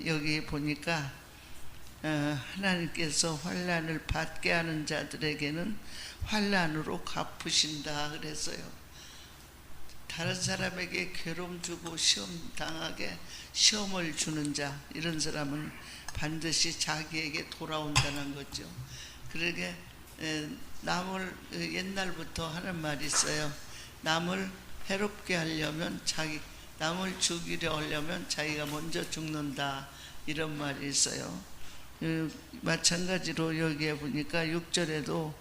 여기 보니까 하나님께서 환난을 받게 하는 자들에게는 환난으로 갚으신다 그랬어요. 다른 사람에게 괴로움 주고 시험 당하게 시험을 주는 자, 이런 사람은 반드시 자기에게 돌아온다는 거죠. 그러게 남을 옛날부터 하는 말이 있어요. 남을 해롭게 하려면 남을 죽이려 하려면 자기가 먼저 죽는다, 이런 말이 있어요. 마찬가지로 여기에 보니까 6절에도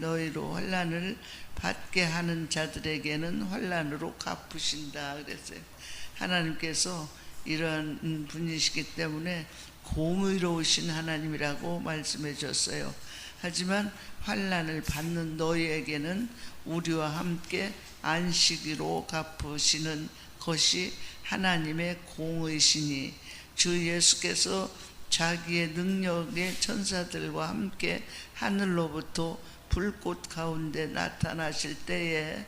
너희로 환난을 받게 하는 자들에게는 환난으로 갚으신다 그랬어요. 하나님께서 이러한 분이시기 때문에 공의로우신 하나님이라고 말씀해 줬어요. 하지만 환난을 받는 너희에게는 우리와 함께 안식일로 갚으시는 것이 하나님의 공의시니, 주 예수께서 자기의 능력의 천사들과 함께 하늘로부터 불꽃 가운데 나타나실 때에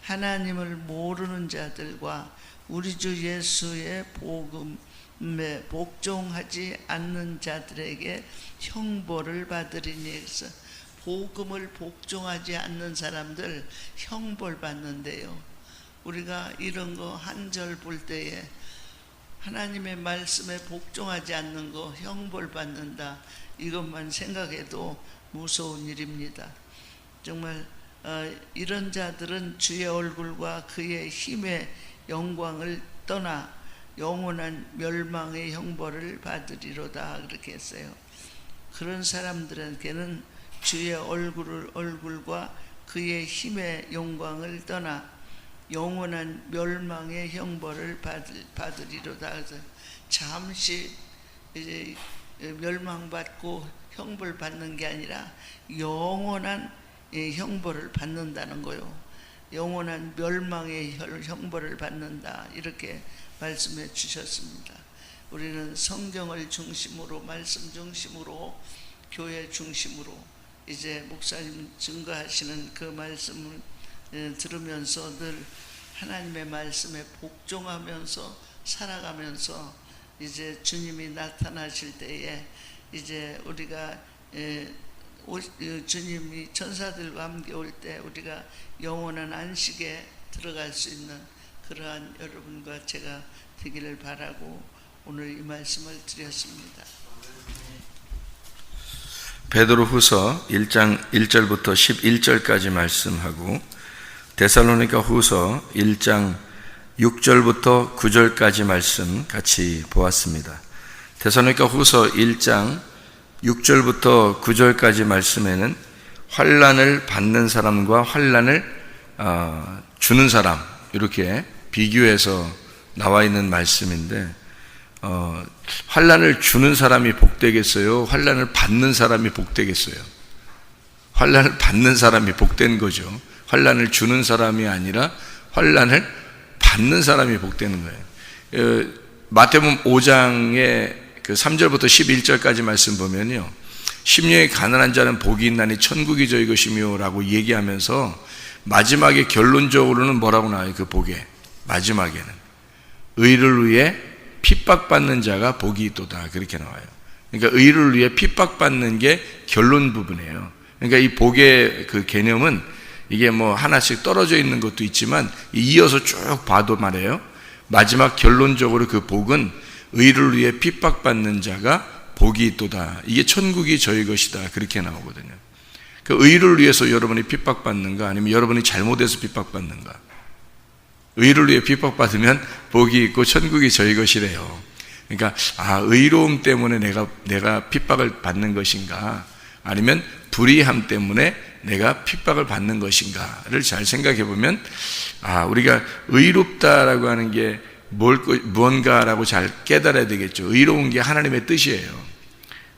하나님을 모르는 자들과 우리 주 예수의 복음에 복종하지 않는 자들에게 형벌을 받으리니, 그래서 복음을 복종하지 않는 사람들 형벌 받는데요. 우리가 이런 거 한 절 볼 때에 하나님의 말씀에 복종하지 않는 거 형벌 받는다, 이것만 생각해도 무서운 일입니다. 정말 이런 자들은 주의 얼굴과 그의 힘의 영광을 떠나 영원한 멸망의 형벌을 받으리로다, 그렇게 했어요. 그런 사람들에게는 주의 얼굴과 그의 힘의 영광을 떠나 영원한 멸망의 형벌을 받으리로다. 그래서 잠시 이제 멸망받고 형벌 받는 게 아니라 영원한 형벌을 받는다는 거요. 영원한 멸망의 형벌을 받는다, 이렇게 말씀해 주셨습니다. 우리는 성경을 중심으로, 말씀 중심으로, 교회 중심으로 이제 목사님 증거하시는 그 말씀을 들으면서 늘 하나님의 말씀에 복종하면서 살아가면서 이제 주님이 나타나실 때에 이제 우리가 주님이 천사들과 함께 올 때 우리가 영원한 안식에 들어갈 수 있는 그러한 여러분과 제가 되기를 바라고 오늘 이 말씀을 드렸습니다. 베드로후서 1장 1절부터 11절까지 말씀하고 데살로니가 후서 1장 6절부터 9절까지 말씀 같이 보았습니다. 데살로니가 후서 1장 6절부터 9절까지 말씀에는 환난을 받는 사람과 환난을 주는 사람, 이렇게 비교해서 나와 있는 말씀인데, 환난을 주는 사람이 복되겠어요? 환난을 받는 사람이 복되겠어요? 환난을 받는 사람이 복된 거죠. 환난을 주는 사람이 아니라 환난을 받는 사람이 복되는 거예요. 마태복음 5장의 그 3절부터 11절까지 말씀 보면요, 심령이 가난한 자는 복이 있나니 천국이 저희 것이며 라고 얘기하면서 마지막에 결론적으로는 뭐라고 나와요? 그 복에 마지막에는 의를 위해 핍박받는 자가 복이 있도다, 그렇게 나와요. 그러니까 의를 위해 핍박받는 게 결론 부분이에요. 그러니까 이 복의 그 개념은 이게 뭐 하나씩 떨어져 있는 것도 있지만 이어서 쭉 봐도 말이에요, 마지막 결론적으로 그 복은 의를 위해 핍박받는 자가 복이 있도다, 이게 천국이 저희 것이다, 그렇게 나오거든요. 그 의를 위해서 여러분이 핍박받는가, 아니면 여러분이 잘못해서 핍박받는가? 의를 위해 핍박받으면 복이 있고 천국이 저희 것이래요. 그러니까 의로움 때문에 내가 핍박을 받는 것인가, 아니면 불의함 때문에 내가 핍박을 받는 것인가를 잘 생각해 보면 우리가 의롭다라고 하는 게 무언가라고 잘 깨달아야 되겠죠. 의로운 게 하나님의 뜻이에요.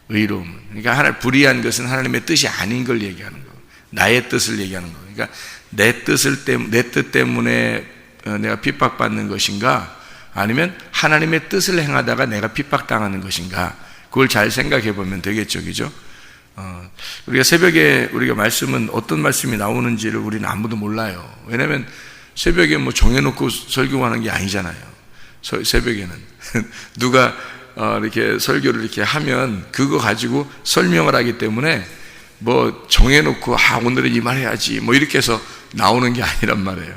의로움은, 그러니까 불의한 것은 하나님의 뜻이 아닌 걸 얘기하는 거, 나의 뜻을 얘기하는 거. 그러니까 내 뜻 때문에 내가 핍박받는 것인가, 아니면 하나님의 뜻을 행하다가 내가 핍박당하는 것인가, 그걸 잘 생각해 보면 되겠죠, 그죠? 우리가 새벽에 우리가 말씀은 어떤 말씀이 나오는지를 우리는 아무도 몰라요. 왜냐하면 새벽에 뭐 정해놓고 설교하는 게 아니잖아요. 새벽에는 누가 이렇게 설교를 이렇게 하면 그거 가지고 설명을 하기 때문에 뭐 정해놓고 오늘은 이 말 해야지 뭐 이렇게 해서 나오는 게 아니란 말이에요.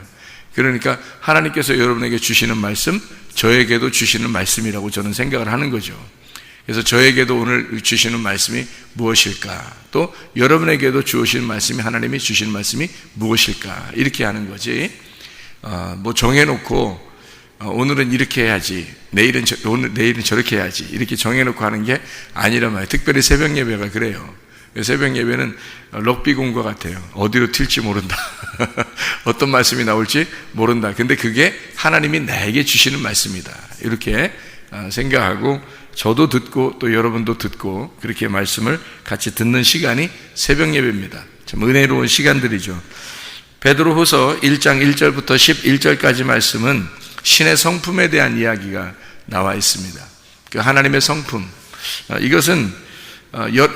그러니까 하나님께서 여러분에게 주시는 말씀, 저에게도 주시는 말씀이라고 저는 생각을 하는 거죠. 그래서 저에게도 오늘 주시는 말씀이 무엇일까? 또 여러분에게도 주시는 말씀이, 하나님이 주시는 말씀이 무엇일까? 이렇게 하는 거지. 뭐 정해놓고 오늘은 이렇게 해야지, 내일은 저렇게 해야지 이렇게 정해놓고 하는 게 아니란 말이에요. 특별히 새벽 예배가 그래요. 새벽 예배는 럭비공과 같아요. 어디로 튈지 모른다. 어떤 말씀이 나올지 모른다. 근데 그게 하나님이 나에게 주시는 말씀이다. 이렇게 생각하고 저도 듣고 또 여러분도 듣고 그렇게 말씀을 같이 듣는 시간이 새벽 예배입니다. 참 은혜로운 시간들이죠. 베드로후서 1장 1절부터 11절까지 말씀은 신의 성품에 대한 이야기가 나와 있습니다. 그 하나님의 성품, 이것은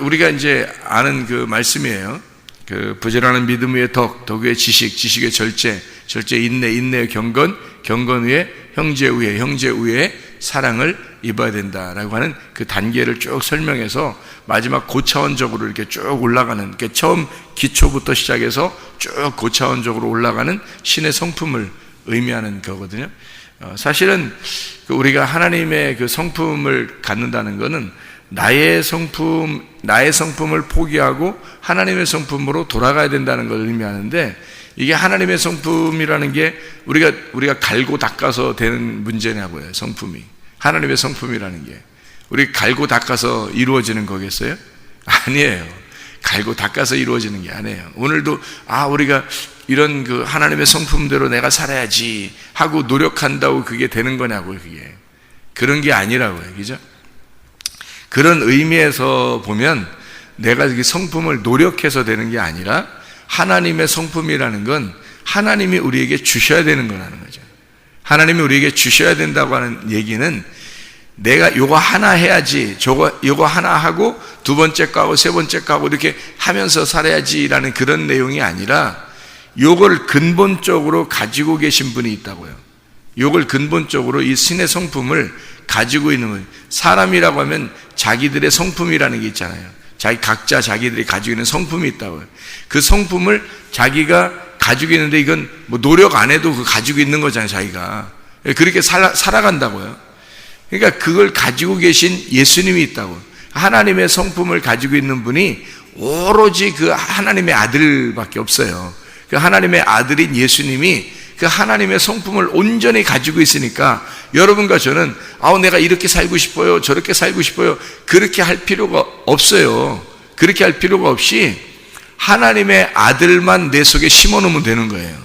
우리가 이제 아는 그 말씀이에요. 그 부지런한 믿음 위에 덕, 덕 위에 지식, 지식의 절제, 절제 인내, 인내의 경건, 경건 위에 형제 위에, 형제 위에 사랑을 입어야 된다라고 하는 그 단계를 쭉 설명해서 마지막 고차원적으로 이렇게 쭉 올라가는, 그러니까 처음 기초부터 시작해서 쭉 고차원적으로 올라가는 신의 성품을 의미하는 거거든요. 사실은 우리가 하나님의 그 성품을 갖는다는 것은 나의 성품을 포기하고 하나님의 성품으로 돌아가야 된다는 걸 의미하는데, 이게 하나님의 성품이라는 게 우리가 갈고 닦아서 되는 문제냐고요. 성품이, 하나님의 성품이라는 게 우리 갈고 닦아서 이루어지는 거겠어요? 아니에요. 갈고 닦아서 이루어지는 게 아니에요. 오늘도 우리가 이런 그 하나님의 성품대로 내가 살아야지 하고 노력한다고 그게 되는 거냐고요. 그게 그런 게 아니라고요. 그죠? 그런 의미에서 보면 내가 이 성품을 노력해서 되는 게 아니라 하나님의 성품이라는 건 하나님이 우리에게 주셔야 되는 거라는 거죠. 하나님이 우리에게 주셔야 된다고 하는 얘기는 내가 요거 하나 해야지, 요거 하나 하고 두 번째 거 하고 세 번째 거 하고 이렇게 하면서 살아야지라는 그런 내용이 아니라 요걸 근본적으로 가지고 계신 분이 있다고요. 요걸 근본적으로 이 신의 성품을 가지고 있는 거예요. 사람이라고 하면 자기들의 성품이라는 게 있잖아요. 각자 자기들이 가지고 있는 성품이 있다고요. 그 성품을 자기가 가지고 있는데 이건 뭐 노력 안 해도 그 가지고 있는 거잖아요. 자기가 그렇게 살아간다고요. 그러니까 그걸 가지고 계신 예수님이 있다고. 하나님의 성품을 가지고 있는 분이 오로지 그 하나님의 아들밖에 없어요. 그 하나님의 아들인 예수님이 그 하나님의 성품을 온전히 가지고 있으니까 여러분과 저는 내가 이렇게 살고 싶어요, 저렇게 살고 싶어요, 그렇게 할 필요가 없어요. 그렇게 할 필요가 없이 하나님의 아들만 내 속에 심어놓으면 되는 거예요.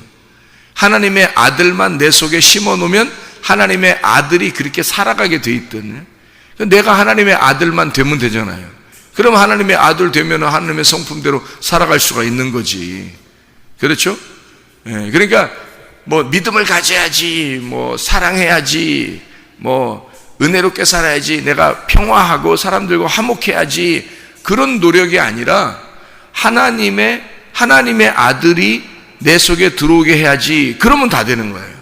하나님의 아들만 내 속에 심어놓으면 하나님의 아들이 그렇게 살아가게 돼 있거든요. 내가 하나님의 아들만 되면 되잖아요. 그럼 하나님의 아들 되면 하나님의 성품대로 살아갈 수가 있는 거지. 그렇죠? 그러니까 뭐 믿음을 가져야지, 뭐 사랑해야지, 뭐 은혜롭게 살아야지, 내가 평화하고 사람들과 화목해야지, 그런 노력이 아니라 하나님의 아들이 내 속에 들어오게 해야지. 그러면 다 되는 거예요.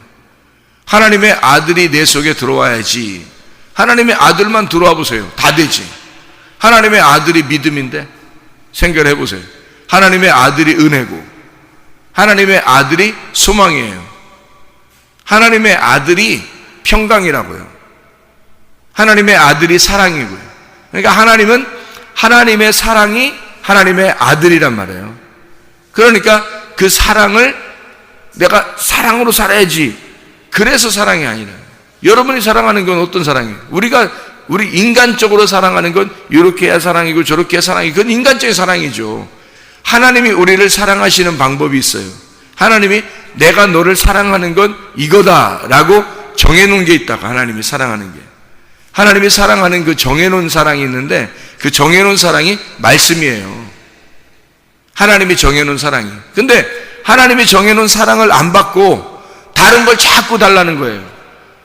하나님의 아들이 내 속에 들어와야지. 하나님의 아들만 들어와 보세요. 다 되지. 하나님의 아들이 믿음인데 생각을 해보세요. 하나님의 아들이 은혜고 하나님의 아들이 소망이에요. 하나님의 아들이 평강이라고요. 하나님의 아들이 사랑이고요. 그러니까 하나님은 하나님의 사랑이 하나님의 아들이란 말이에요. 그러니까 그 사랑을 내가 사랑으로 살아야지. 그래서 사랑이 아니라, 여러분이 사랑하는 건 어떤 사랑이에요? 우리 인간적으로 사랑하는 건 이렇게 해야 사랑이고 저렇게 해야 사랑이고, 그건 인간적인 사랑이죠. 하나님이 우리를 사랑하시는 방법이 있어요. 하나님이 내가 너를 사랑하는 건 이거다라고 정해놓은 게 있다고. 하나님이 사랑하는 게, 하나님이 사랑하는 그 정해놓은 사랑이 있는데 그 정해놓은 사랑이 말씀이에요. 하나님이 정해놓은 사랑이. 근데 하나님이 정해놓은 사랑을 안 받고 다른 걸 자꾸 달라는 거예요.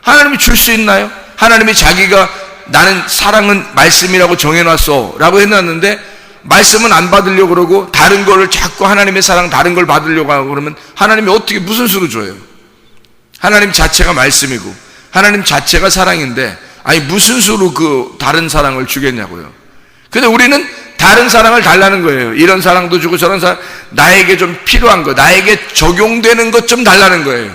하나님이 줄 수 있나요? 하나님이 자기가 나는 사랑은 말씀이라고 정해놨어 라고 해놨는데 말씀은 안 받으려고 그러고 다른 거를 자꾸 하나님의 사랑 다른 걸 받으려고 하고 그러면 하나님이 어떻게 무슨 수로 줘요? 하나님 자체가 말씀이고 하나님 자체가 사랑인데 아니 무슨 수로 그 다른 사랑을 주겠냐고요. 근데 우리는 다른 사랑을 달라는 거예요. 이런 사랑도 주고 저런 사랑, 나에게 좀 필요한 거, 나에게 적용되는 것 좀 달라는 거예요.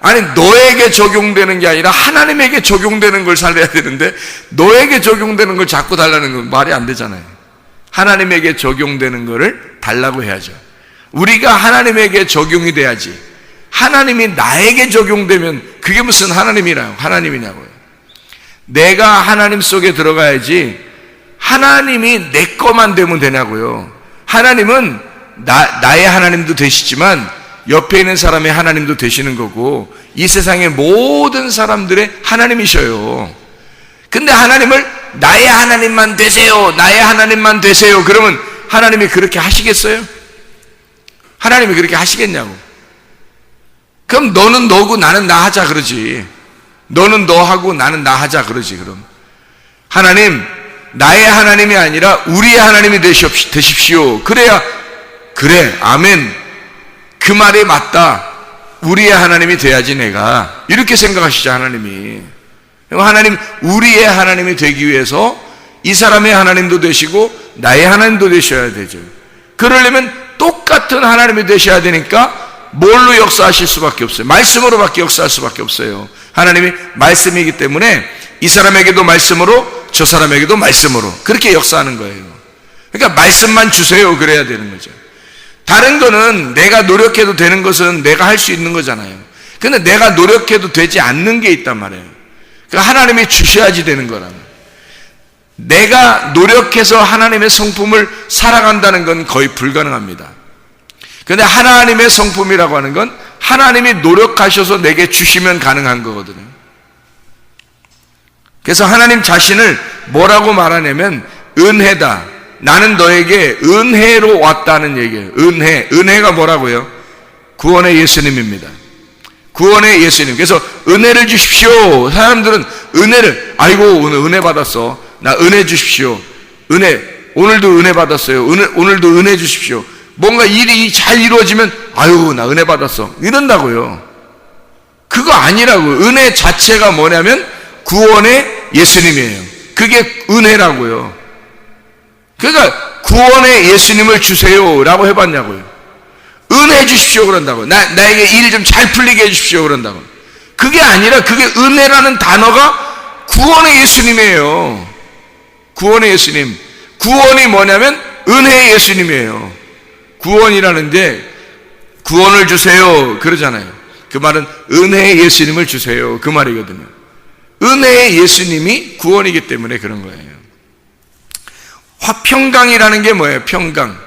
아니 너에게 적용되는 게 아니라 하나님에게 적용되는 걸 살려야 되는데 너에게 적용되는 걸 자꾸 달라는 건 말이 안 되잖아요. 하나님에게 적용되는 거를 달라고 해야죠. 우리가 하나님에게 적용이 돼야지. 하나님이 나에게 적용되면 그게 무슨 하나님이냐고요. 내가 하나님 속에 들어가야지 하나님이 내 것만 되면 되냐고요. 하나님은 나의 하나님도 되시지만 옆에 있는 사람의 하나님도 되시는 거고 이 세상의 모든 사람들의 하나님이셔요. 근데 하나님을 나의 하나님만 되세요, 나의 하나님만 되세요, 그러면 하나님이 그렇게 하시겠어요? 하나님이 그렇게 하시겠냐고. 그럼 너는 너고 나는 나 하자 그러지. 너는 너 하고 나는 나 하자 그러지. 그럼 하나님, 나의 하나님이 아니라 우리의 하나님이 되십시오. 그래야 그래, 아멘, 그 말이 맞다, 우리의 하나님이 돼야지 내가, 이렇게 생각하시죠. 하나님이. 하나님, 우리의 하나님이 되기 위해서 이 사람의 하나님도 되시고 나의 하나님도 되셔야 되죠. 그러려면 똑같은 하나님이 되셔야 되니까 뭘로 역사하실 수밖에 없어요? 말씀으로밖에 역사할 수밖에 없어요. 하나님이 말씀이기 때문에 이 사람에게도 말씀으로 저 사람에게도 말씀으로 그렇게 역사하는 거예요. 그러니까 말씀만 주세요, 그래야 되는 거죠. 다른 거는 내가 노력해도 되는 것은 내가 할 수 있는 거잖아요. 근데 내가 노력해도 되지 않는 게 있단 말이에요. 그러니까 하나님이 주셔야지 되는 거라면, 내가 노력해서 하나님의 성품을 살아간다는 건 거의 불가능합니다. 그런데 하나님의 성품이라고 하는 건 하나님이 노력하셔서 내게 주시면 가능한 거거든요. 그래서 하나님 자신을 뭐라고 말하냐면 은혜다. 나는 너에게 은혜로 왔다는 얘기예요. 은혜가 뭐라고요? 구원의 예수님입니다. 구원의 예수님. 그래서 은혜를 주십시오. 사람들은 은혜를, 아이고 오늘 은혜 받았어, 나 은혜 주십시오, 은혜, 오늘도 은혜 받았어요, 오늘도 은혜 주십시오. 뭔가 일이 잘 이루어지면 아유 나 은혜 받았어 이런다고요. 그거 아니라고요. 은혜 자체가 뭐냐면 구원의 예수님이에요. 그게 은혜라고요. 그러니까 구원의 예수님을 주세요 라고 해봤냐고요. 은혜 주십시오 그런다고. 나에게 일 좀 잘 풀리게 해주십시오 그런다고. 그게 아니라, 그게 은혜라는 단어가 구원의 예수님이에요. 구원의 예수님. 구원이 뭐냐면 은혜의 예수님이에요. 구원이라는데 구원을 주세요 그러잖아요. 그 말은 은혜의 예수님을 주세요 그 말이거든요. 은혜의 예수님이 구원이기 때문에 그런 거예요. 화평강이라는 게 뭐예요? 평강.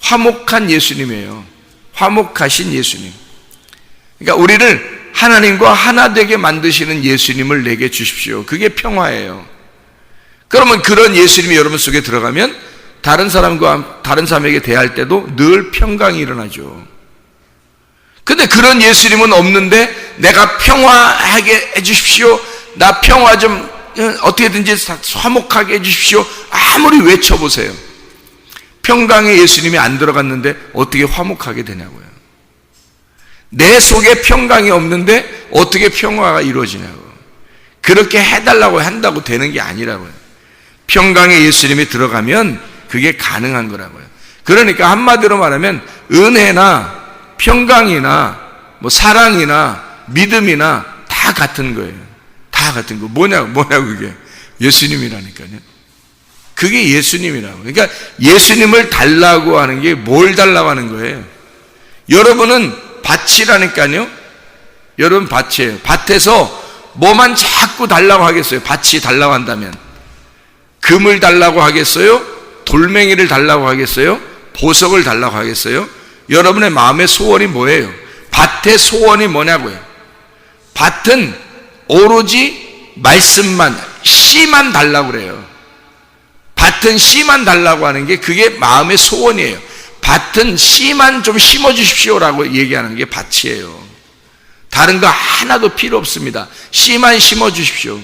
화목한 예수님이에요. 화목하신 예수님. 그러니까 우리를 하나님과 하나 되게 만드시는 예수님을 내게 주십시오. 그게 평화예요. 그러면 그런 예수님이 여러분 속에 들어가면 다른 사람에게 대할 때도 늘 평강이 일어나죠. 근데 그런 예수님은 없는데 내가 평화하게 해주십시오, 나 평화 좀 어떻게든지 화목하게 해주십시오, 아무리 외쳐보세요. 평강의 예수님이 안 들어갔는데 어떻게 화목하게 되냐고요. 내 속에 평강이 없는데 어떻게 평화가 이루어지냐고. 그렇게 해달라고 한다고 되는 게 아니라고요. 평강의 예수님이 들어가면 그게 가능한 거라고요. 그러니까 한마디로 말하면 은혜나 평강이나 뭐 사랑이나 믿음이나 다 같은 거예요. 다 같은 거. 뭐냐고 그게. 예수님이라니까요. 그게 예수님이라고. 그러니까 예수님을 달라고 하는 게 뭘 달라고 하는 거예요? 여러분은 밭이라니까요. 여러분 밭이에요. 밭에서 뭐만 자꾸 달라고 하겠어요? 밭이 달라고 한다면 금을 달라고 하겠어요? 돌멩이를 달라고 하겠어요? 보석을 달라고 하겠어요? 여러분의 마음의 소원이 뭐예요? 밭의 소원이 뭐냐고요? 밭은 오로지 말씀만, 씨만 달라고 그래요. 밭은 씨만 달라고 하는 게 그게 마음의 소원이에요. 밭은 씨만 좀 심어 주십시오라고 얘기하는 게 밭이에요. 다른 거 하나도 필요 없습니다. 씨만 심어 주십시오.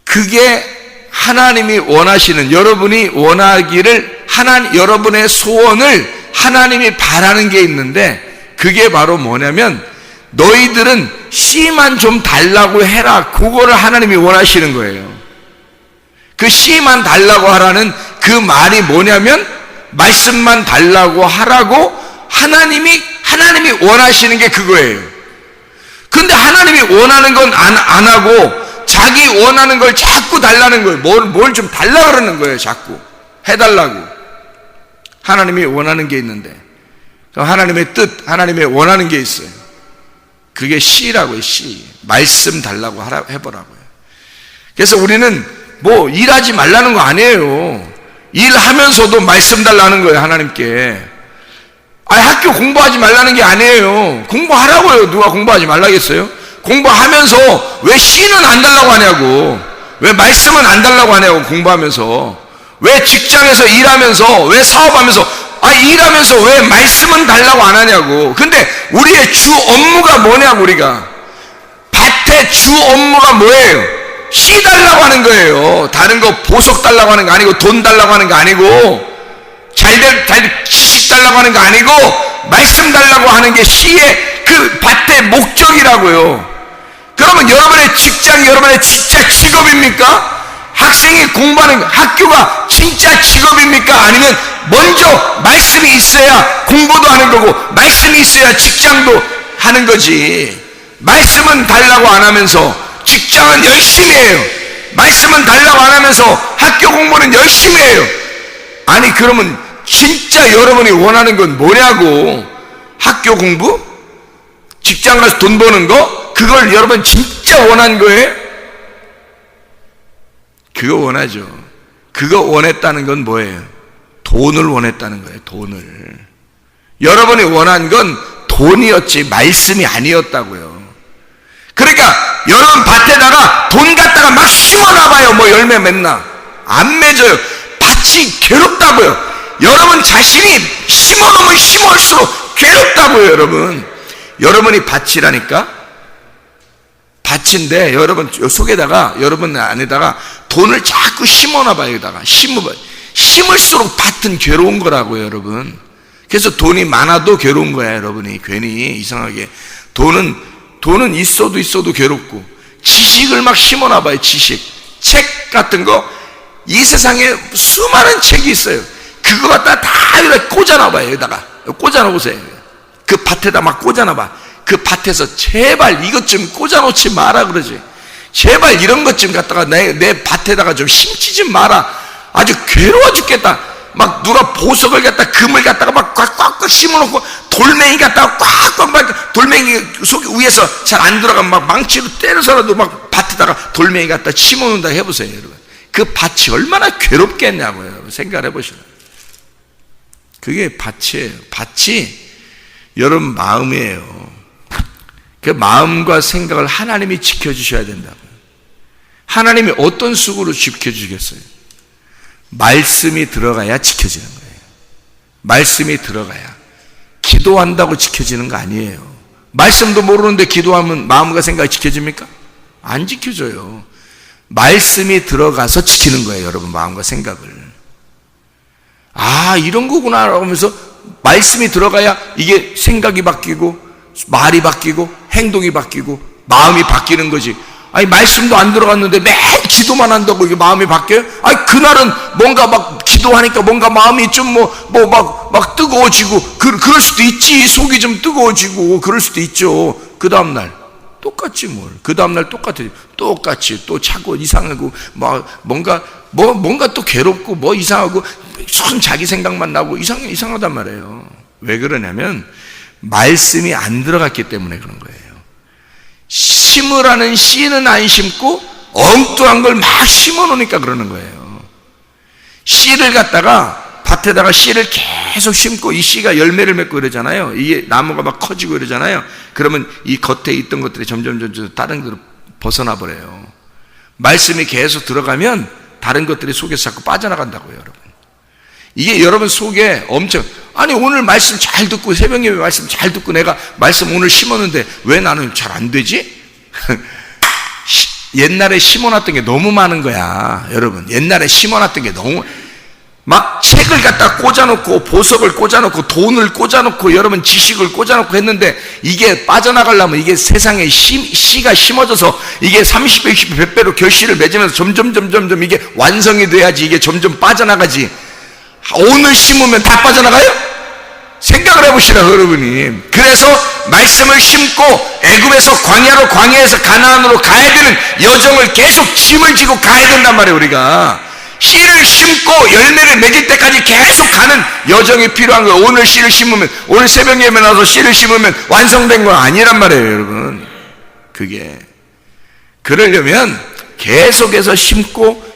그게 하나님이 원하시는, 여러분이 원하기를, 여러분의 소원을 하나님이 바라는 게 있는데, 그게 바로 뭐냐면 너희들은 씨만 좀 달라고 해라. 그거를 하나님이 원하시는 거예요. 그 씨만 달라고 하라는 그 말이 뭐냐면 말씀만 달라고 하라고 하나님이 원하시는 게 그거예요. 근데 하나님이 원하는 건 안 하고 자기 원하는 걸 자꾸 달라는 거예요. 뭘 좀 달라 그러는 거예요. 자꾸 해달라고. 하나님이 원하는 게 있는데, 하나님의 뜻, 하나님의 원하는 게 있어요. 그게 씨라고요. 씨. 말씀 달라고 해보라고요. 그래서 우리는 뭐 일하지 말라는 거 아니에요. 일하면서도 말씀 달라는 거예요. 하나님께. 학교 공부하지 말라는 게 아니에요. 공부하라고요. 누가 공부하지 말라겠어요? 공부하면서 왜 씨는 안 달라고 하냐고, 왜 말씀은 안 달라고 하냐고. 공부하면서 왜 직장에서 일하면서, 왜 사업하면서, 일하면서 왜 말씀은 달라고 안 하냐고. 근데 우리의 주 업무가 뭐냐고. 우리가 밭의 주 업무가 뭐예요? 씨 달라고 하는 거예요. 다른 거 보석 달라고 하는 거 아니고, 돈 달라고 하는 거 아니고, 잘 지식 달라고 하는 거 아니고, 말씀 달라고 하는 게 씨의 그 밭의 목적이라고요. 그러면 여러분의 직장이 여러분의 진짜 직업입니까? 학생이 공부하는 학교가 진짜 직업입니까? 아니면 먼저 말씀이 있어야 공부도 하는 거고, 말씀이 있어야 직장도 하는 거지. 말씀은 달라고 안 하면서 직장은 열심히 해요. 말씀은 달라고 안 하면서 학교 공부는 열심히 해요. 아니, 그러면 진짜 여러분이 원하는 건 뭐냐고. 학교 공부? 직장 가서 돈 버는 거? 그걸 여러분 진짜 원한 거예요? 그거 원하죠. 그거 원했다는 건 뭐예요? 돈을 원했다는 거예요. 돈을. 여러분이 원한 건 돈이었지 말씀이 아니었다고요. 그러니까 여러분 밭에다가 돈 갖다가 막 심어놔봐요. 뭐 열매 맺나? 안 맺어요. 밭이 괴롭다고요. 여러분 자신이 심어놓으면 심을수록 괴롭다고요. 여러분이 밭이라니까. 밭인데 여러분 속에다가, 여러분 안에다가 돈을 자꾸 심어놔봐요. 여기다가 심어봐요. 심을수록 밭은 괴로운 거라고요. 여러분. 그래서 돈이 많아도 괴로운 거야. 여러분이 괜히 이상하게 돈은 있어도 괴롭고, 지식을 막 심어놔봐요. 지식, 책 같은 거. 이 세상에 수많은 책이 있어요. 그거 갖다 다 여기다 꽂아놔봐요. 여기다가 꽂아놓으세요. 그 밭에다 막 꽂아놔봐. 그 밭에서 제발 이것 좀 꽂아놓지 마라 그러지. 제발 이런 것 좀 갖다가 내 밭에다가 좀 심지 좀 마라. 아주 괴로워 죽겠다. 막 누가 보석을 갖다, 금을 갖다가 막 꽉꽉꽉 심어놓고, 돌멩이 갖다가 꽉꽉, 돌멩이 속 위에서 잘 안 들어가면 막 망치로 때려서라도 막 밭에다가 돌멩이 갖다 심어놓는다 해보세요. 여러분, 그 밭이 얼마나 괴롭겠냐고요. 여러분 생각을 해보시라. 그게 밭이에요. 밭이 여러분 마음이에요. 그 마음과 생각을 하나님이 지켜주셔야 된다고요. 하나님이 어떤 수고로 지켜주겠어요? 말씀이 들어가야 지켜지는 거예요. 말씀이 들어가야. 기도한다고 지켜지는 거 아니에요. 말씀도 모르는데 기도하면 마음과 생각이 지켜집니까? 안 지켜져요. 말씀이 들어가서 지키는 거예요. 여러분 마음과 생각을. 이런 거구나 하면서 말씀이 들어가야 이게 생각이 바뀌고, 말이 바뀌고, 행동이 바뀌고, 마음이 바뀌는 거지. 말씀도 안 들어갔는데 매일 기도만 한다고 이게 마음이 바뀌어요? 그날은 뭔가 막 기도하니까 뭔가 마음이 좀 막 뜨거워지고, 그럴 수도 있지. 속이 좀 뜨거워지고, 그럴 수도 있죠. 그 다음날 똑같지 뭘. 그 다음날 똑같이 또 차고 이상하고, 뭔가 또 괴롭고, 뭐 이상하고, 손 자기 생각만 나고, 이상하단 말이에요. 왜 그러냐면, 말씀이 안 들어갔기 때문에 그런 거예요. 심으라는 씨는 안 심고 엉뚱한 걸 막 심어 놓으니까 그러는 거예요. 씨를 갖다가 밭에다가 씨를 계속 심고, 이 씨가 열매를 맺고 이러잖아요. 이게 나무가 막 커지고 이러잖아요. 그러면 이 겉에 있던 것들이 점점 다른 데로 벗어나 버려요. 말씀이 계속 들어가면 다른 것들이 속에서 자꾸 빠져나간다고요. 여러분, 이게 여러분 속에 엄청, 오늘 말씀 잘 듣고, 새벽 예배 말씀 잘 듣고, 내가 말씀 오늘 심었는데 왜 나는 잘 안 되지? 옛날에 심어놨던 게 너무 많은 거야. 여러분, 옛날에 심어놨던 게 너무, 막 책을 책을 갖다 꽂아놓고 보석을 꽂아놓고 돈을 꽂아놓고 여러분 지식을 꽂아놓고 했는데 이게 빠져나가려면 이게 세상에 씨가 심어져서 이게 30배, 60배, 100배로 결실을 맺으면서 점점 이게 완성이 돼야지 이게 점점 빠져나가지. 오늘 심으면 다 빠져나가요? 생각을 해보시라 여러분이. 그래서 말씀을 심고 애굽에서 광야로, 광야에서 가나안으로 가야 되는 여정을 계속 짐을 지고 가야 된단 말이에요. 우리가 씨를 심고 열매를 맺을 때까지 계속 가는 여정이 필요한 거예요. 오늘 씨를 심으면, 오늘 새벽 예배 나와서 씨를 심으면 완성된 건 아니란 말이에요 여러분. 그게 그러려면 계속해서 심고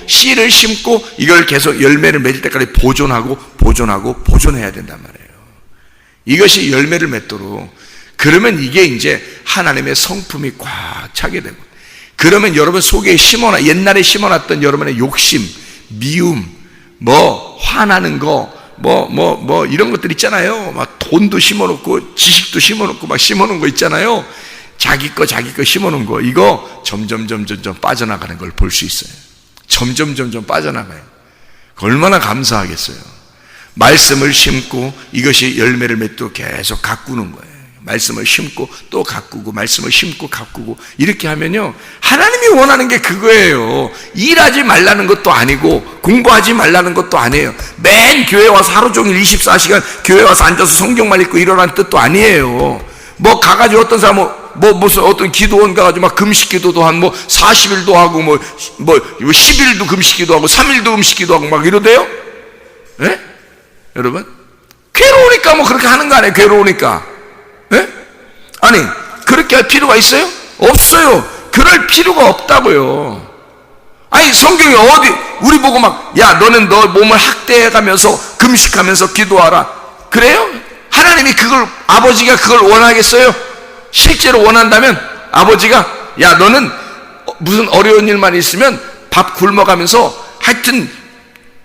씨를 심고 이걸 계속 열매를 맺을 때까지 보존해야 된단 말이에요. 이것이 열매를 맺도록. 그러면 이게 이제 하나님의 성품이 꽉 차게 되고, 그러면 여러분 속에 옛날에 심어놨던 여러분의 욕심, 미움, 화나는 거, 이런 것들 있잖아요. 막 돈도 심어놓고 지식도 심어놓고 막 심어놓은 거 있잖아요. 자기 거 심어놓은 거, 이거 점점 빠져나가는 걸 볼 수 있어요. 점점 빠져나가요. 얼마나 감사하겠어요. 말씀을 심고 이것이 열매를 맺도록 계속 가꾸는 거예요. 말씀을 심고 또 가꾸고, 말씀을 심고 가꾸고, 이렇게 하면요, 하나님이 원하는 게 그거예요. 일하지 말라는 것도 아니고 공부하지 말라는 것도 아니에요. 맨 교회 와서 하루 종일 24시간 교회 와서 앉아서 성경만 읽고 이러라는 뜻도 아니에요. 가가지고 어떤 사람은 무슨 어떤 기도원 가가지고 막 금식 기도도 한 40일도 하고 10일도 금식 기도하고 3일도 금식 기도하고 막 이러대요? 예? 여러분? 괴로우니까 그렇게 하는 거 아니에요? 괴로우니까. 예? 아니, 그렇게 할 필요가 있어요? 없어요. 그럴 필요가 없다고요. 아니, 성경이 우리 보고 야, 너는 너 몸을 학대해가면서 금식하면서 기도하라. 그래요? 하나님이 아버지가 그걸 원하겠어요? 실제로 원한다면 아버지가, 야, 너는 무슨 어려운 일만 있으면 밥 굶어가면서 하여튼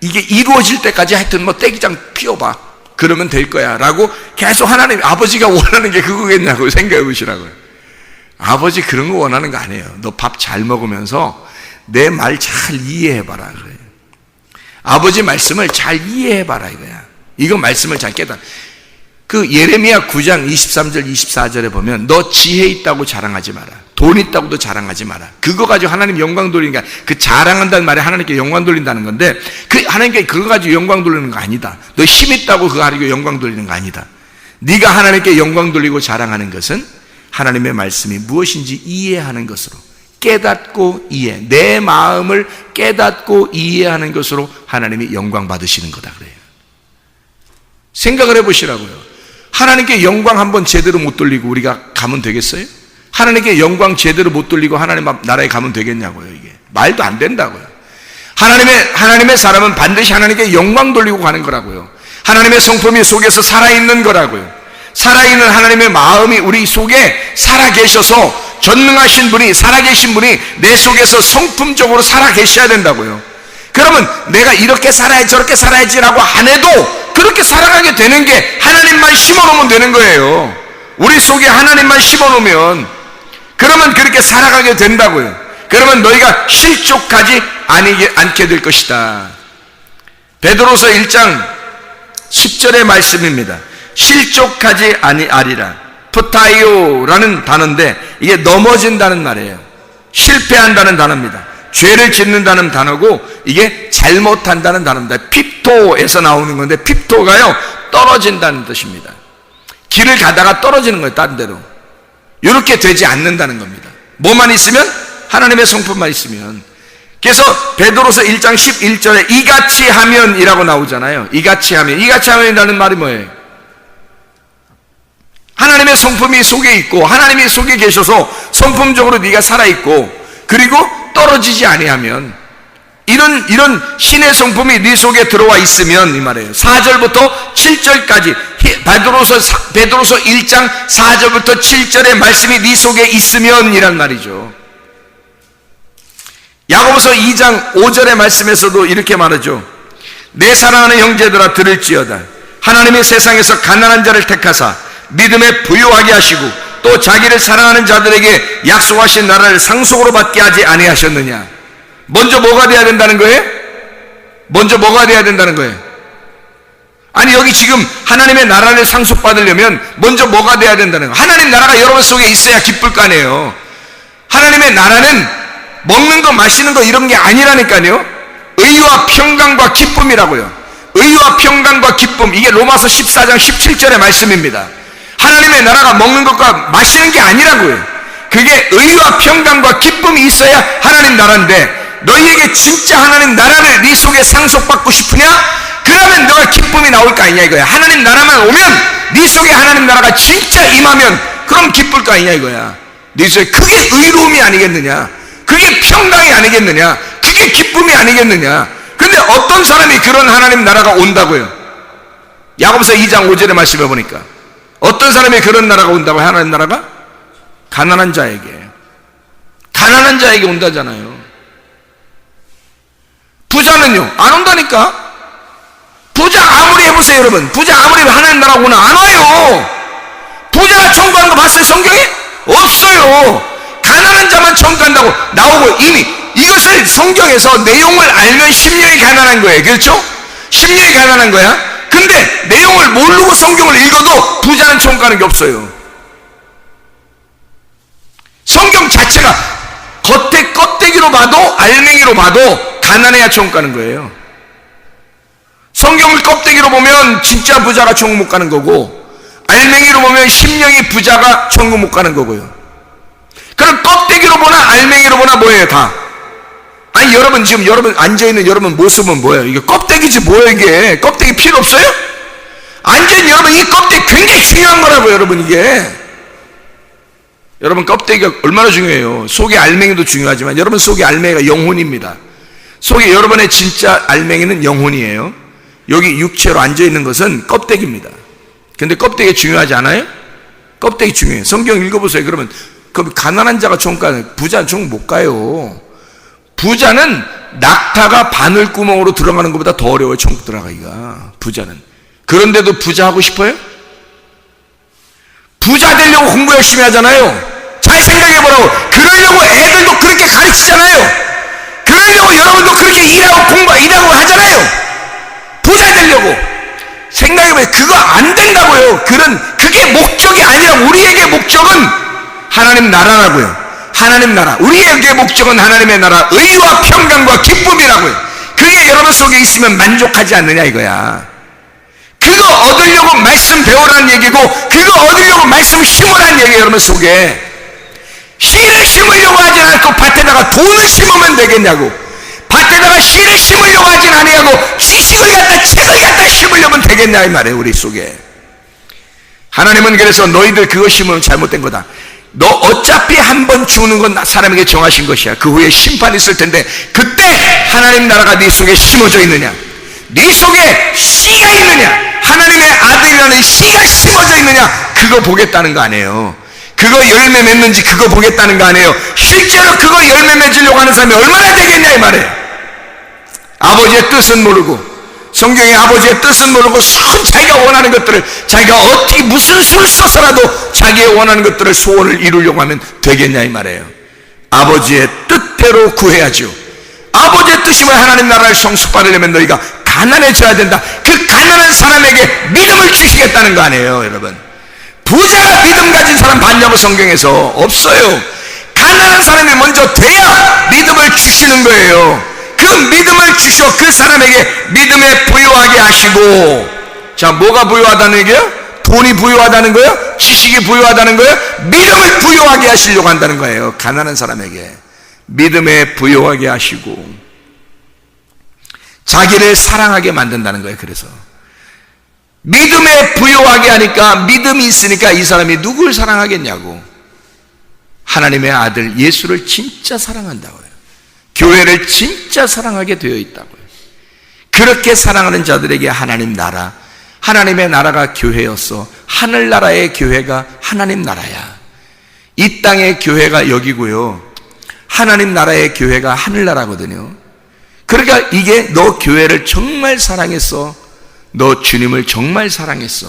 이게 이루어질 때까지 하여튼 떼기장 피워봐. 그러면 될 거야. 라고 계속 아버지가 원하는 게 그거겠냐고 생각해 보시라고요. 아버지 그런 거 원하는 거 아니에요. 너 밥 잘 먹으면서 내 말 잘 이해해봐라. 그래요. 아버지 말씀을 잘 이해해봐라 이거야. 이거 말씀을 잘 깨달아. 예레미야 9장 23절 24절에 보면 너 지혜 있다고 자랑하지 마라. 돈 있다고도 자랑하지 마라. 그거 가지고 하나님 영광 돌리는 게, 그 자랑한다는 말이 하나님께 영광 돌린다는 건데, 하나님께 그거 가지고 영광 돌리는 거 아니다. 너 힘 있다고 그거 가지고 영광 돌리는 거 아니다. 네가 하나님께 영광 돌리고 자랑하는 것은 하나님의 말씀이 무엇인지 이해하는 것으로, 깨닫고 내 마음을 깨닫고 이해하는 것으로 하나님이 영광 받으시는 거다 그래요. 생각을 해보시라고요. 하나님께 영광 한번 제대로 못 돌리고 우리가 가면 되겠어요? 하나님께 영광 제대로 못 돌리고 하나님 나라에 가면 되겠냐고요. 이게 말도 안 된다고요. 하나님의 사람은 반드시 하나님께 영광 돌리고 가는 거라고요. 하나님의 성품이 속에서 살아있는 거라고요. 살아있는 하나님의 마음이 우리 속에 살아계셔서, 전능하신 분이, 살아계신 분이 내 속에서 성품적으로 살아계셔야 된다고요. 그러면 내가 이렇게 살아야지 저렇게 살아야지라고 안 해도 그렇게 살아가게 되는 게, 하나님만 심어놓으면 되는 거예요. 우리 속에 하나님만 심어놓으면, 그러면 그렇게 살아가게 된다고요. 그러면 너희가 실족하지 않게 될 것이다. 베드로서 1장 10절의 말씀입니다. 실족하지 아니하리라. 푸타이오라는 단어인데 이게 넘어진다는 말이에요. 실패한다는 단어입니다. 죄를 짓는다는 단어고 이게 잘못한다는 단어입니다. 핍토에서 나오는 건데, 핍토가요, 떨어진다는 뜻입니다. 길을 가다가 떨어지는 거예요. 다른 데로. 이렇게 되지 않는다는 겁니다. 뭐만 있으면? 하나님의 성품만 있으면. 그래서 베드로서 1장 11절에 이같이 하면이라고 나오잖아요. 이같이 하면이라는 말이 뭐예요? 하나님의 성품이 속에 있고, 하나님이 속에 계셔서 성품적으로 네가 살아있고, 그리고 떨어지지 아니하면, 이런 신의 성품이 네 속에 들어와 있으면, 이 말이에요. 4절부터 7절까지 베드로서 1장 4절부터 7절의 말씀이 네 속에 있으면 이란 말이죠. 야고보서 2장 5절의 말씀에서도 이렇게 말하죠. 내 사랑하는 형제들아 들을지어다. 하나님의 세상에서 가난한 자를 택하사 믿음에 부유하게 하시고 또 자기를 사랑하는 자들에게 약속하신 나라를 상속으로 받게 하지 아니하셨느냐. 먼저 뭐가 돼야 된다는 거예요? 먼저 뭐가 돼야 된다는 거예요? 아니 여기 지금 하나님의 나라를 상속받으려면 먼저 뭐가 돼야 된다는 거예요? 하나님 나라가 여러분 속에 있어야 기쁠 거 아니에요. 하나님의 나라는 먹는 거 마시는 거 이런 게 아니라니까요. 의와 평강과 기쁨이라고요. 의와 평강과 기쁨, 이게 로마서 14장 17절의 말씀입니다. 하나님의 나라가 먹는 것과 마시는 게 아니라고요. 그게 의와 평강과 기쁨이 있어야 하나님 나라인데, 너희에게 진짜 하나님 나라를 네 속에 상속받고 싶으냐? 그러면 너가 기쁨이 나올 거 아니냐 이거야. 하나님 나라만 오면, 네 속에 하나님 나라가 진짜 임하면 그럼 기쁠 거 아니냐 이거야. 네 속에 그게 의로움이 아니겠느냐, 그게 평강이 아니겠느냐, 그게 기쁨이 아니겠느냐. 근데 어떤 사람이 그런 하나님 나라가 온다고요? 야고보서 2장 5절의 말씀해 보니까 어떤 사람이 그런 나라가 온다고? 하나님 나라가 가난한 자에게 온다잖아요. 부자는요 안 온다니까. 부자 아무리 해보세요 여러분. 부자 아무리 하나님 나라 오나 안 와요. 부자가 청구하는 거 봤어요 성경에? 없어요. 가난한 자만 청구한다고 나오고, 이미 이것을 성경에서 내용을 알면 심령이 가난한 거예요. 그렇죠? 심령이 가난한 거야. 근데 내용을 모르고 성경을 읽어도 부자는 청구하는 게 없어요. 성경 자체가 겉에 껍데기로 봐도 알맹이로 봐도 가난해야 청구하는 거예요. 성경을 껍데기로 보면 진짜 부자가 천국 못 가는 거고, 알맹이로 보면 심령이 부자가 천국 못 가는 거고요. 그럼 껍데기로 보나 알맹이로 보나 뭐예요 다? 아니 여러분 지금 여러분 앉아있는 여러분 모습은 뭐예요? 이게 껍데기지 뭐예요 이게? 껍데기 필요 없어요? 앉아있는 여러분 이 껍데기 굉장히 중요한 거라고요 여러분. 이게 여러분 껍데기가 얼마나 중요해요. 속의 알맹이도 중요하지만 여러분 속의 알맹이가 영혼입니다. 속에 여러분의 진짜 알맹이는 영혼이에요. 여기 육체로 앉아있는 것은 껍데기입니다. 근데 껍데기 중요하지 않아요? 껍데기 중요해요. 성경 읽어보세요. 그러면 그 가난한 자가 천국 가요? 부자는 천국 못 가요. 부자는 낙타가 바늘구멍으로 들어가는 것보다 더 어려워요 천국 들어가기가. 부자는. 그런데도 부자 하고 싶어요? 부자 되려고 공부 열심히 하잖아요. 잘 생각해보라고. 그러려고 애들도 그렇게 가르치잖아요. 그러려고 여러분도 그렇게 일하고 일하고 하잖아요. 부자 되려고. 생각해보세요. 그거 안 된다고요. 그게 목적이 아니라, 우리에게 목적은 하나님 나라라고요. 하나님 나라. 우리에게 목적은 하나님의 나라, 의와 평강과 기쁨이라고요. 그게 여러분 속에 있으면 만족하지 않느냐 이거야. 그거 얻으려고 말씀 배우라는 얘기고, 그거 얻으려고 말씀 심으라는 얘기예요. 여러분 속에 씨를 심으려고 하지 않고 밭에다가 돈을 심으면 되겠냐고. 밭에다가 씨를 심으려고 하진 아니하고 지식을 갖다 책을 갖다 심으려면 되겠냐 이 말이에요. 우리 속에 하나님은 그래서 너희들 그거 심으면 잘못된 거다. 너 어차피 한 번 죽는 건 사람에게 정하신 것이야. 그 후에 심판이 있을 텐데 그때 하나님 나라가 네 속에 심어져 있느냐, 네 속에 씨가 있느냐, 하나님의 아들이라는 씨가 심어져 있느냐, 그거 보겠다는 거 아니에요. 그거 열매 맺는지 그거 보겠다는 거 아니에요. 실제로 그거 열매 맺으려고 하는 사람이 얼마나 되겠냐 이 말이에요. 아버지의 뜻은 모르고, 성경의 아버지의 뜻은 모르고 자기가 원하는 것들을, 자기가 어떻게 무슨 수를 써서라도 자기의 원하는 것들을 소원을 이루려고 하면 되겠냐 이 말이에요. 아버지의 뜻대로 구해야죠. 아버지의 뜻이 왜 하나님 나라를 성숙받으려면 너희가 가난해져야 된다. 그 가난한 사람에게 믿음을 주시겠다는 거 아니에요 여러분. 부자가 믿음 가진 사람 봤냐고 성경에서? 없어요. 가난한 사람이 먼저 돼야 믿음을 주시는 거예요. 그 믿음을 주셔 그 사람에게 믿음에 부유하게 하시고. 자, 뭐가 부유하다는 얘기예요? 돈이 부유하다는 거예요? 지식이 부유하다는 거예요? 믿음을 부유하게 하시려고 한다는 거예요. 가난한 사람에게 믿음에 부유하게 하시고 자기를 사랑하게 만든다는 거예요. 그래서 믿음에 부유하게 하니까, 믿음이 있으니까 이 사람이 누굴 사랑하겠냐고. 하나님의 아들 예수를 진짜 사랑한다고요. 교회를 진짜 사랑하게 되어 있다고요. 그렇게 사랑하는 자들에게 하나님 나라, 하나님의 나라가 교회였어. 하늘나라의 교회가 하나님 나라야. 이 땅의 교회가 여기고요, 하나님 나라의 교회가 하늘나라거든요. 그러니까 이게 너 교회를 정말 사랑했어, 너 주님을 정말 사랑했어,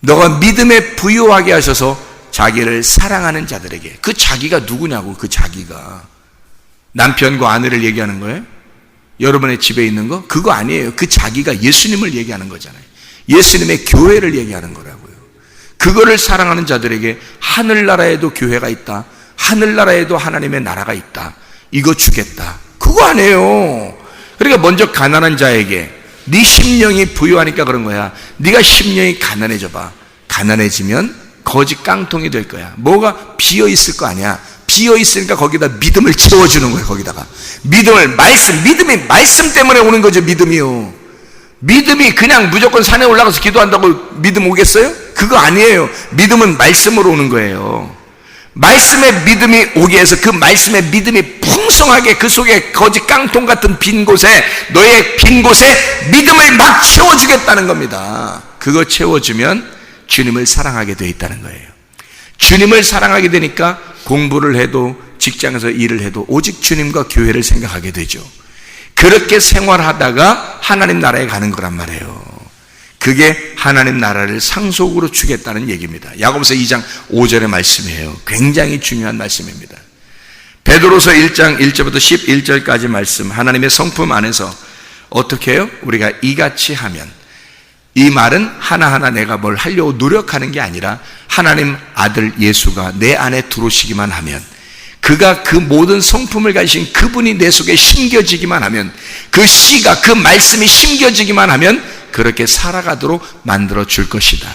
너가 믿음에 부유하게 하셔서 자기를 사랑하는 자들에게. 그 자기가 누구냐고. 그 자기가 남편과 아내를 얘기하는 거예요? 여러분의 집에 있는 거? 그거 아니에요. 그 자기가 예수님을 얘기하는 거잖아요. 예수님의 교회를 얘기하는 거라고요. 그거를 사랑하는 자들에게 하늘나라에도 교회가 있다. 하늘나라에도 하나님의 나라가 있다. 이거 주겠다. 그거 아니에요. 그러니까 먼저 가난한 자에게 네 심령이 부유하니까 그런 거야. 네가 심령이 가난해져 봐. 가난해지면 거지 깡통이 될 거야. 뭐가 비어 있을 거 아니야. 비어 있으니까 거기다 믿음을 채워주는 거예요. 거기다가 믿음을 믿음이 말씀 때문에 오는 거죠. 믿음이요. 믿음이 그냥 무조건 산에 올라가서 기도한다고 믿음 오겠어요? 그거 아니에요. 믿음은 말씀으로 오는 거예요. 말씀의 믿음이 오게 해서 그 말씀의 믿음이 풍성하게 그 속에 거지 깡통 같은 빈 곳에, 너의 빈 곳에 믿음을 막 채워주겠다는 겁니다. 그거 채워주면 주님을 사랑하게 되어 있다는 거예요. 주님을 사랑하게 되니까 공부를 해도 직장에서 일을 해도 오직 주님과 교회를 생각하게 되죠. 그렇게 생활하다가 하나님 나라에 가는 거란 말이에요. 그게 하나님 나라를 상속으로 주겠다는 얘기입니다. 야고보서 2장 5절의 말씀이에요. 굉장히 중요한 말씀입니다. 베드로서 1장 1절부터 11절까지 말씀, 하나님의 성품 안에서 어떻게 해요? 우리가 이같이 하면, 이 말은 하나하나 내가 뭘 하려고 노력하는 게 아니라 하나님 아들 예수가 내 안에 들어오시기만 하면, 그가 그 모든 성품을 가지신 그분이 내 속에 심겨지기만 하면, 그 씨가, 그 말씀이 심겨지기만 하면 그렇게 살아가도록 만들어 줄 것이다.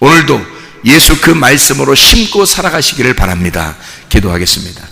오늘도 예수 그 말씀으로 심고 살아가시기를 바랍니다. 기도하겠습니다.